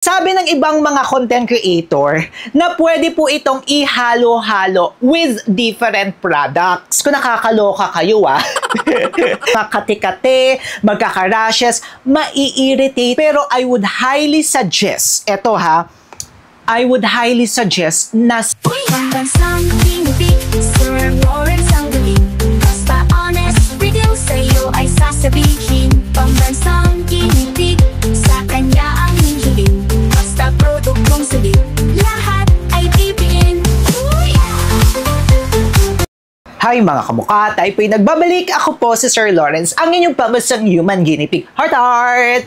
Sabi ng ibang mga content creator na pwede po itong ihalo-halo with different products. Kung nakakaloka kayo makati-kate, magkaka-rashes, mai-irritate. Pero I would highly suggest, I would highly suggest na Pambansang tinipid, Sir Lawrence ang galing. Basta honest, review sa'yo ay sasabihin. Pambansang tinipid, sa kanya ang hihiling. Basta produktong salit, lahat ay bibiin. Hi mga kamukha, tayo po'y nagbabalik. Ako po si Sir Lawrence, ang inyong pambansang human guinea pig. Heart!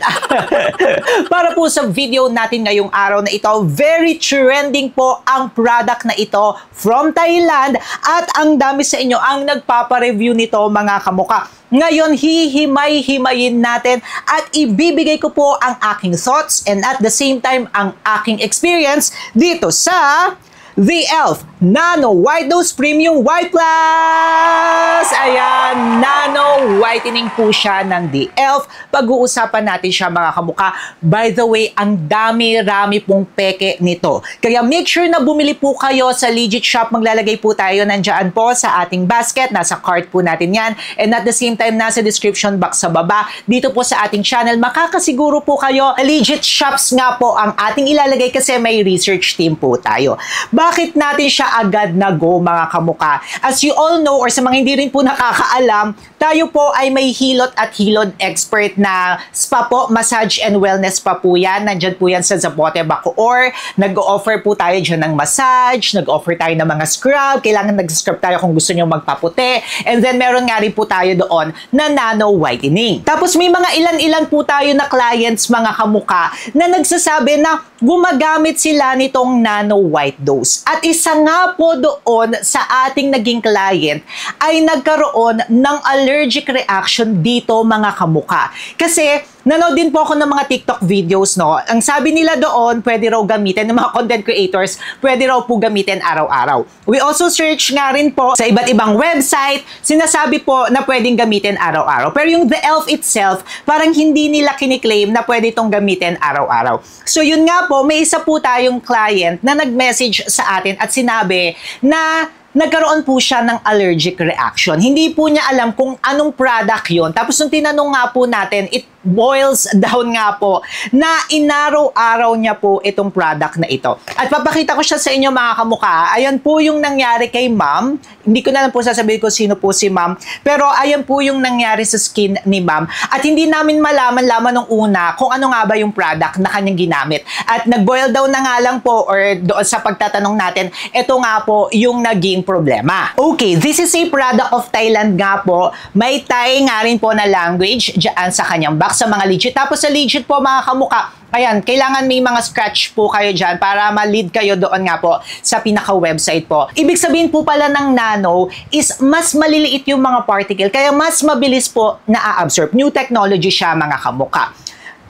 Para po sa video natin ngayong araw na ito, very trending po ang product na ito from Thailand at ang dami sa inyo ang nagpapa-review nito mga kamukha. Ngayon, hihimay-himayin natin at ibibigay ko po ang aking thoughts and at the same time ang aking experience dito sa The e.l.f. Nano White Dose Premium White Plus! Ayan, nano whitening po siya ng The e.l.f. Pag-uusapan natin siya mga kamukha. By the way, ang dami-rami pong peke nito. Kaya make sure na bumili po kayo sa legit shop. Maglalagay po tayo nandiyan po sa ating basket. Nasa cart po natin yan. And at the same time, nasa description box sa baba. Dito po sa ating channel, makakasiguro po kayo. Legit shops nga po ang ating ilalagay kasi may research team po tayo. Bakit natin siya agad na go mga kamukha? As you all know, or sa mga hindi rin po nakakaalam, tayo po ay may hilot at hilod expert na spa po, massage and wellness pa po yan. Nandyan po yan sa Zapote, Bacoor. Nag-offer po tayo dyan ng massage, nag-offer tayo ng mga scrub. Kailangan nag-scrub tayo kung gusto nyo magpaputi. And then meron nga rin po tayo doon na nano whitening. Tapos may mga ilan-ilan po tayo na clients mga kamukha na nagsasabi na gumagamit sila nitong nano white dose. At isa nga po doon sa ating naging client ay nagkaroon ng allergic reaction dito mga kamukha. Kasi nanood din po ako ng mga TikTok videos, no? Ang sabi nila doon, pwede raw gamitin ng mga content creators, pwede raw po gamitin araw-araw. We also search nga rin po sa iba't ibang website, sinasabi po na pwedeng gamitin araw-araw. Pero yung The e.l.f. itself, parang hindi nila kiniklaim na pwede itong gamitin araw-araw. So yun nga po, may isa po tayong client na nag-message sa atin at sinabi na nagkaroon po siya ng allergic reaction. Hindi po niya alam kung anong product yon. Tapos nung tinanong nga po natin, it boils down nga po na inaraw-araw niya po itong product na ito. At papakita ko siya sa inyo mga kamukha. Ayan po yung nangyari kay ma'am. Hindi ko na lang po sasabihin ko sino po si ma'am. Pero ayan po yung nangyari sa skin ni ma'am. At hindi namin malaman nung una kung ano nga ba yung product na kanyang ginamit. At nag-boil down na nga lang po or doon sa pagtatanong natin, ito nga po yung naging problema. Okay, this is a product of Thailand nga po. May Thai nga rin po na language dyan sa kanyang box sa mga legit. Tapos sa legit po mga kamukha, ayan, kailangan may mga scratch po kayo dyan para ma-lead kayo doon nga po sa pinaka-website po. Ibig sabihin po pala ng nano is mas maliliit yung mga particle, kaya mas mabilis po na-absorb. New technology siya mga kamukha.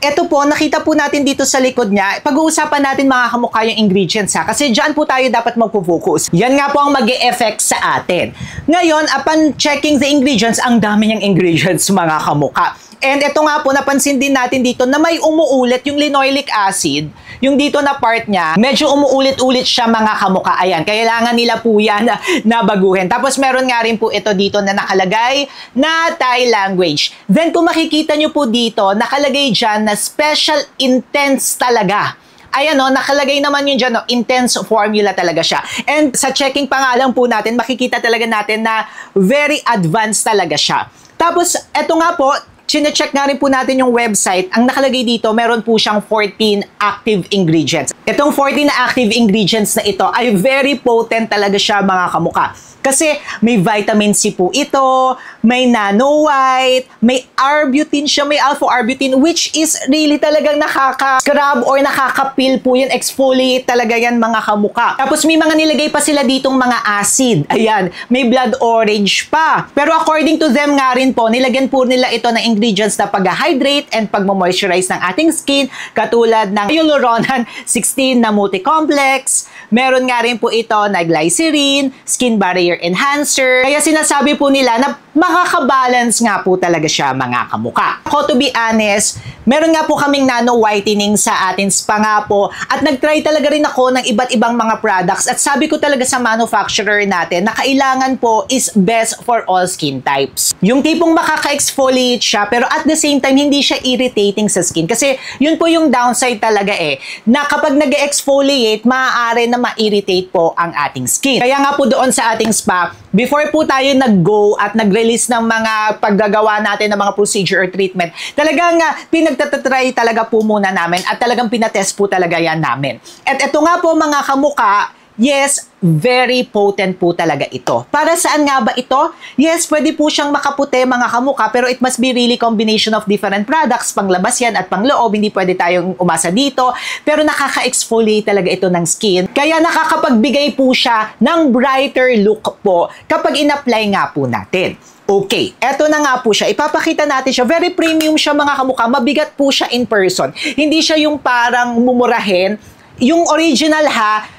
Ito po, nakita po natin dito sa likod niya. Pag-uusapan natin mga kamukha yung ingredients kasi dyan po tayo dapat magpo-focus. Yan nga po ang mag-e-effect sa atin. Ngayon, upon checking the ingredients, ang dami niyang ingredients mga kamukha. And ito nga po, napansin din natin dito na may umuulit yung linoleic acid. Yung dito na part niya, medyo umuulit-ulit siya mga kamukha. Ayan, kailangan nila po yan na baguhin. Tapos meron nga rin po ito dito na nakalagay na Thai language. Then kung makikita nyo po dito, nakalagay dyan na special intense talaga. Ayan o, nakalagay naman yun dyan, no? Intense formula talaga siya. And sa checking pa nga lang po natin, makikita talaga natin na very advanced talaga siya. Tapos, eto nga po, chine-check nga rin po natin yung website. Ang nakalagay dito, meron po siyang 14 active ingredients. Itong 14 na active ingredients na ito ay very potent talaga siya mga kamukha. Kasi may vitamin C po ito, may nano white, may arbutin siya, may alpha-arbutin, which is really talagang nakaka-scrub or nakaka-peel po yan, exfoliate talaga yan mga kamukha. Tapos may mga nilagay pa sila ditong mga acid. Ayan, may blood orange pa. Pero according to them nga rin po, nilagyan po nila ito ng ingredients na pag-hydrate and pag-moisturize ng ating skin, katulad ng hyaluronan 16 na multi-complex. Meron nga rin po ito na glycerin, skin barrier enhancer. Kaya sinasabi po nila na makakabalance nga po talaga siya mga kamuka. Ako to be honest, meron nga po kaming nano whitening sa atin spa nga po at nagtry talaga rin ako ng iba't ibang mga products at sabi ko talaga sa manufacturer natin na kailangan po is best for all skin types. Yung tipong makaka-exfoliate siya pero at the same time hindi siya irritating sa skin kasi yun po yung downside talaga na kapag nag-exfoliate maaari na ma-irritate po ang ating skin. Kaya nga po doon sa ating spa, before po tayo nag-go at nag-release ng mga paggagawa natin ng mga procedure or treatment, talagang pinagtatry talaga po muna namin at talagang pinatest po talaga yan namin. At ito nga po mga kamuka, yes, very potent po talaga ito. Para saan nga ba ito? Yes, pwede po siyang makaputi mga kamuka pero it must be really combination of different products. Panglabas yan at pangloob, hindi pwede tayong umasa dito. Pero nakaka-exfoliate talaga ito ng skin. Kaya nakakapagbigay po siya ng brighter look po kapag in-apply nga po natin. Okay, eto na nga po siya. Ipapakita natin siya. Very premium siya mga kamukha. Mabigat po siya in person. Hindi siya yung parang mumurahin. Yung original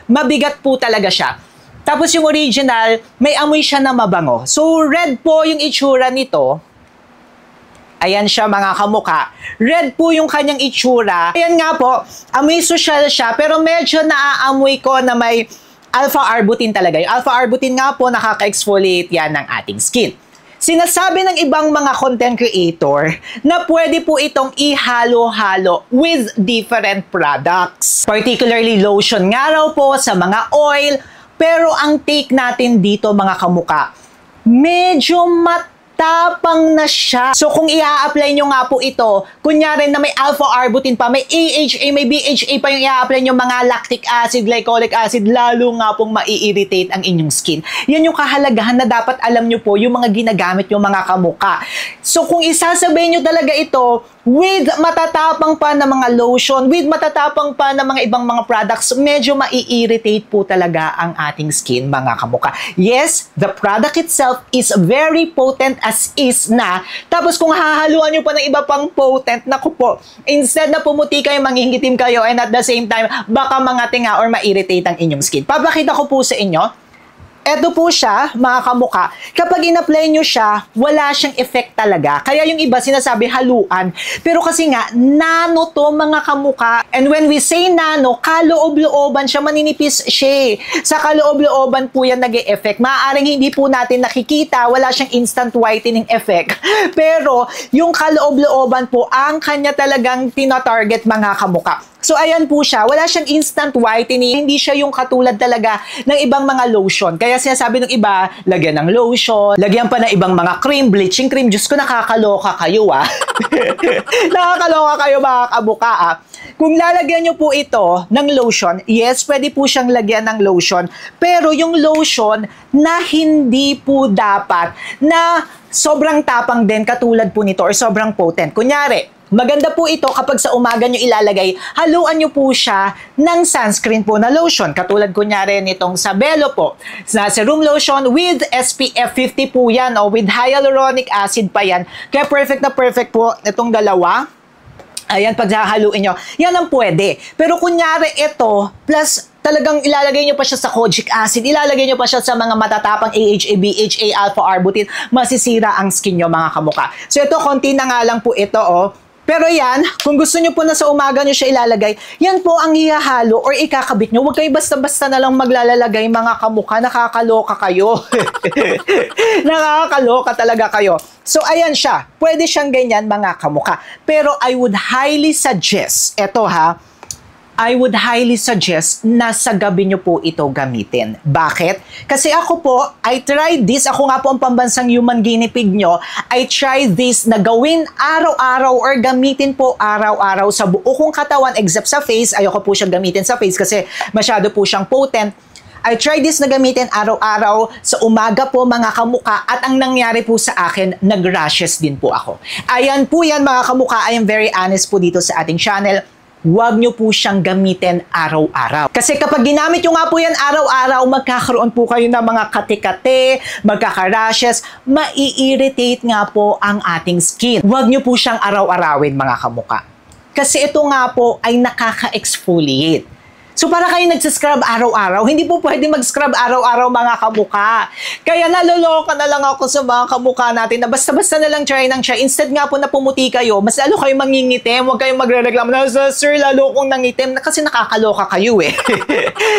mabigat po talaga siya. Tapos yung original, may amoy siya na mabango. So, red po yung itsura nito. Ayan siya mga kamukha. Red po yung kanyang itsura. Ayan nga po, amoy social siya, pero medyo naaamoy ko na may alpha-arbutin talaga. Yung alpha-arbutin nga po, nakaka-exfoliate yan ng ating skin. Sinasabi ng ibang mga content creator na pwede po itong ihalo-halo with different products. Particularly lotion nga raw po sa mga oil. Pero ang take natin dito mga kamuka, medyo matapang na siya. So kung i-a-apply nyo nga po ito, kunyari na may alpha-arbutin pa, may AHA, may BHA pa yung i-a-apply nyo mga lactic acid, glycolic acid, lalo nga pong mai-irritate ang inyong skin. Yan yung kahalagahan na dapat alam nyo po yung mga ginagamit yung mga kamuka. So kung isasabay nyo talaga ito with matatapang pa na mga lotion, with matatapang pa na mga ibang mga products, medyo mai-irritate po talaga ang ating skin mga kamuka. Yes, the product itself is very potent as is na. Tapos kung hahaluan nyo pa ng iba pang potent, naku po, instead na pumuti kayo, manghihitim kayo, and at the same time, baka mga tinga or ma-irritate ang inyong skin. Papakita ko po sa inyo. Eto po siya, mga kamuka. Kapag in-apply nyo siya, wala siyang effect talaga. Kaya yung iba sinasabi haluan. Pero kasi nga, nano to mga kamuka. And when we say nano, kaloob-looban siya, maninipis siya. Sa kaloob-looban po yan nag-e-effect. Maaaring hindi po natin nakikita, wala siyang instant whitening effect. Pero yung kaloob-looban po, ang kanya talagang tina-target mga kamuka. So, ayan po siya. Wala siyang instant whitening. Hindi siya yung katulad talaga ng ibang mga lotion. Kaya sinasabi ng iba, lagyan ng lotion, lagyan pa ng ibang mga cream, bleaching cream. Diyos ko, nakakaloka kayo Nakakaloka kayo mga kabuka Kung lalagyan nyo po ito ng lotion, yes, pwede po siyang lagyan ng lotion. Pero yung lotion na hindi po dapat na sobrang tapang din katulad po nito or sobrang potent. Kunyari, maganda po ito kapag sa umaga nyo ilalagay, haluan nyo po siya ng sunscreen po na lotion. Katulad kunyari nitong Sabelo po, na serum lotion with SPF 50 po yan o with hyaluronic acid pa yan. Kaya perfect na perfect po itong dalawa. Ayan, pag hahaluin nyo, yan ang pwede. Pero kunyari ito, plus talagang ilalagay nyo pa siya sa kojic acid, ilalagay nyo pa siya sa mga matatapang AHA, BHA, alpha-arbutin, masisira ang skin nyo mga kamuka. So ito, konti na nga lang po ito Pero yan, kung gusto nyo po na sa umaga nyo siya ilalagay, yan po ang ihahalo or ikakabit nyo. Huwag kayo basta-basta na lang maglalagay mga kamuka. Nakakaloka kayo. Nakakaloka talaga kayo. So, ayan siya. Pwede siyang ganyan mga kamuka. Pero I would highly suggest, I would highly suggest na sa gabi nyo po ito gamitin. Bakit? Kasi ako po, I tried this. Ako nga po ang pambansang human guinea pig nyo. I tried this na gawin araw-araw or gamitin po araw-araw sa buo kong katawan except sa face. Ayoko po siyang gamitin sa face kasi masyado po siyang potent. I tried this na gamitin araw-araw sa umaga po mga kamuka at ang nangyari po sa akin, nag-rashes din po ako. Ayan po yan mga kamuka. I am very honest po dito sa ating channel. Huwag nyo po siyang gamitin araw-araw. Kasi kapag ginamit nyo nga po yan araw-araw, magkakaroon po kayo ng mga kate-kate, magkaka-rashes, mai-irritate nga po ang ating skin. Huwag nyo po siyang araw-arawin mga kamuka. Kasi ito nga po ay nakaka-exfoliate. So para kayo nagsascrub araw-araw, hindi po pwede mag-scrub araw-araw mga kamukha. Kaya naloloka na lang ako sa mga kamukha natin na basta-basta na lang try ng try. Instead nga po na pumuti kayo, mas lalo kayo mangingitim. Huwag kayong magre-reklamo na, sir, lalo kong nangitim. Kasi nakakaloka kayo eh.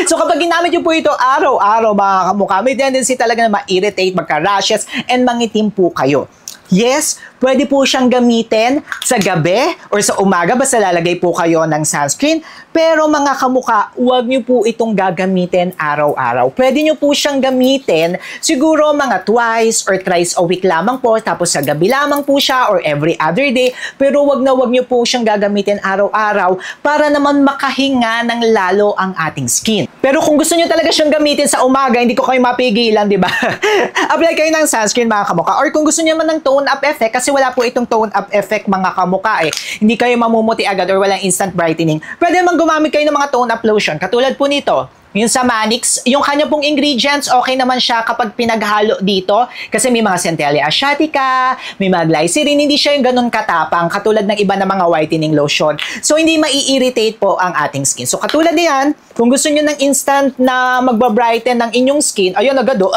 So kapag ginamit nyo po ito araw-araw mga kamukha, may tendency talaga na ma-irritate, magka-rashes, and mangitim po kayo. Yes, pwede po siyang gamitin sa gabi or sa umaga, basta lalagay po kayo ng sunscreen. Pero mga kamukha, huwag nyo po itong gagamitin araw-araw. Pwede nyo po siyang gamitin siguro mga twice or thrice a week lamang po, tapos sa gabi lamang po siya or every other day. Pero huwag nyo po siyang gagamitin araw-araw para naman makahinga ng lalo ang ating skin. Pero kung gusto nyo talaga siyang gamitin sa umaga, hindi ko kayo mapigilan, di ba? Apply kayo ng sunscreen mga kamukha. Or kung gusto nyo man ng tone-up effect, kasi wala po itong tone-up effect mga kamukha eh. Hindi kayo mamumuti agad or walang instant brightening. Pwede naman gumamit kayo ng mga tone-up lotion. Katulad po nito, yung sa Manix, yung kanya pong ingredients, okay naman siya kapag pinaghalo dito. Kasi may mga Centella asiatica, may mga glycerin, hindi siya yung ganun katapang, katulad ng iba na mga whitening lotion. So, hindi mai-irritate po ang ating skin. So, katulad niyan, kung gusto nyo ng instant na magbabrighten ng inyong skin, ayun, agado.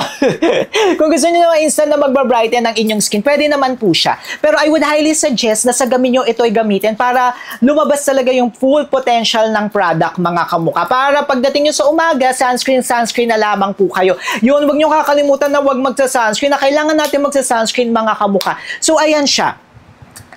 Kung gusto nyo ng instant na magbabrighten ng inyong skin, pwede naman po siya. Pero I would highly suggest na sa gabi nyo ito ay gamitin para lumabas talaga yung full potential ng product, mga kamukha. Para pagdating nyo sa umaga, sunscreen na lamang po kayo. Yun, wag nyo kakalimutan na wag magsa-sunscreen, na kailangan natin magsa-sunscreen mga kamukha. So, ayan siya.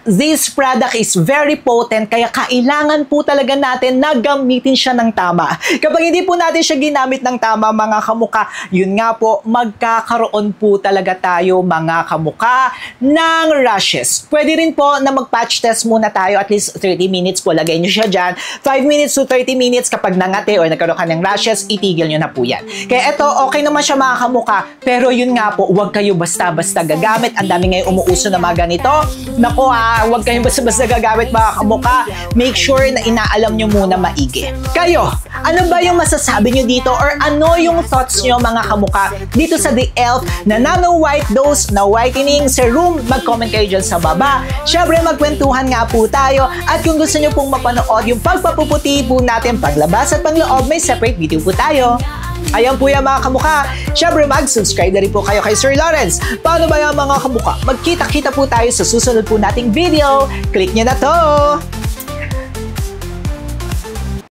This product is very potent, kaya kailangan po talaga natin na gamitin siya ng tama. Kapag hindi po natin siya ginamit ng tama mga kamukha, yun nga po, magkakaroon po talaga tayo mga kamukha ng rashes. Pwede rin po na mag-patch test muna tayo, at least 30 minutes po, lagay nyo siya dyan. 5 minutes to 30 minutes, kapag nangate or nagkaroon ka ng rashes, itigil nyo na po yan. Kaya ito, okay naman siya mga kamukha, pero yun nga po, huwag kayo basta-basta gagamit. Ang dami ngayon umuuso na mga ganito. Naku huwag kayong basta-basta gagamit mga kamukha. Make sure na inaalam nyo muna maigi. Kayo, ano ba yung masasabi nyo dito or ano yung thoughts nyo mga kamukha dito sa The e.l.f. na Nano White Dose na Whitening Serum? Mag-comment kayo dyan sa baba. Syempre, magkwentuhan nga po tayo. At kung gusto nyo pong mapanood yung pagpapuputi po natin panglabas at pangloob, may separate video po tayo. Ayan po yan mga kamukha. Syempre mag-subscribe na rin po kayo kay Sir Lawrence. Paano ba yan mga kamukha? Magkita-kita po tayo sa susunod po nating video. Click nyo na to!